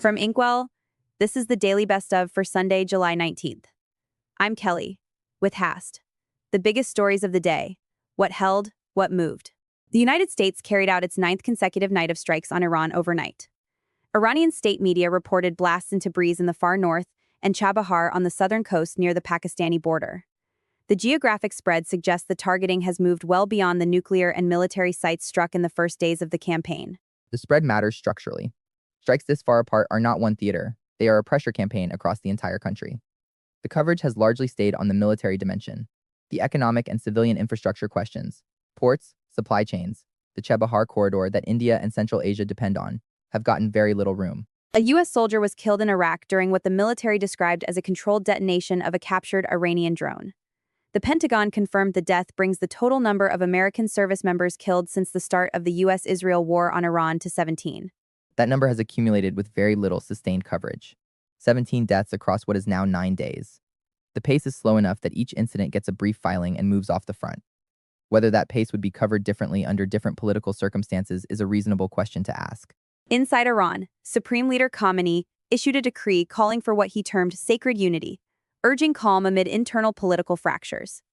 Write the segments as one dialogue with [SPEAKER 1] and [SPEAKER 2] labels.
[SPEAKER 1] From Inkwell, this is the Daily Best of for Sunday, July 19th. I'm Keli, with Hast. The biggest stories of the day. What held, what moved. The United States carried out its ninth consecutive night of strikes on Iran overnight. Iranian state media reported blasts into Tabriz in the far north and Chabahar on the southern coast near the Pakistani border. The geographic spread suggests the targeting has moved well beyond the nuclear and military sites struck in the first days of the campaign.
[SPEAKER 2] The spread matters structurally. Strikes this far apart are not one theater, they are a pressure campaign across the entire country. The coverage has largely stayed on the military dimension. The economic and civilian infrastructure questions, ports, supply chains, the Chabahar corridor that India and Central Asia depend on, have gotten very little room.
[SPEAKER 1] A U.S. soldier was killed in Iraq during what the military described as a controlled detonation of a captured Iranian drone. The Pentagon confirmed the death brings the total number of American service members killed since the start of the U.S.-Israel war on Iran to 17.
[SPEAKER 2] That number has accumulated with very little sustained coverage. 17 deaths across what is now 9 days. The pace is slow enough that each incident gets a brief filing and moves off the front. Whether that pace would be covered differently under different political circumstances is a reasonable question to ask.
[SPEAKER 1] Inside Iran, Supreme Leader Khamenei issued a decree calling for what he termed sacred unity, urging calm amid internal political fractures.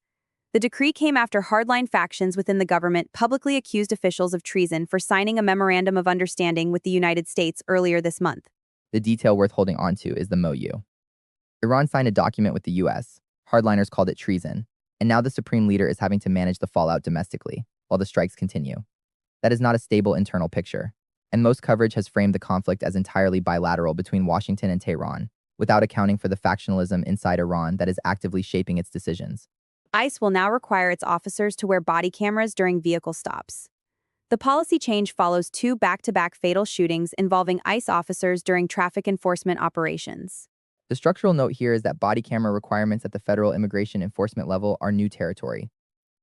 [SPEAKER 1] The decree came after hardline factions within the government publicly accused officials of treason for signing a memorandum of understanding with the United States earlier this month.
[SPEAKER 2] The detail worth holding on to is the MOU. Iran signed a document with the US, hardliners called it treason, and now the supreme leader is having to manage the fallout domestically, while the strikes continue. That is not a stable internal picture, and most coverage has framed the conflict as entirely bilateral between Washington and Tehran, without accounting for the factionalism inside Iran that is actively shaping its decisions.
[SPEAKER 1] ICE will now require its officers to wear body cameras during vehicle stops. The policy change follows two back-to-back fatal shootings involving ICE officers during traffic enforcement operations.
[SPEAKER 2] The structural note here is that body camera requirements at the federal immigration enforcement level are new territory.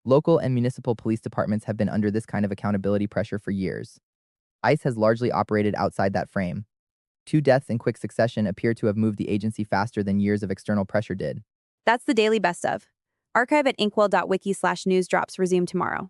[SPEAKER 2] Local and municipal police departments have been under this kind of accountability pressure for years. ICE has largely operated outside that frame. 2 deaths in quick succession appear to have moved the agency faster than years of external pressure did.
[SPEAKER 1] That's the Daily Best of. Archive at inkwell.wiki/news drops resume tomorrow.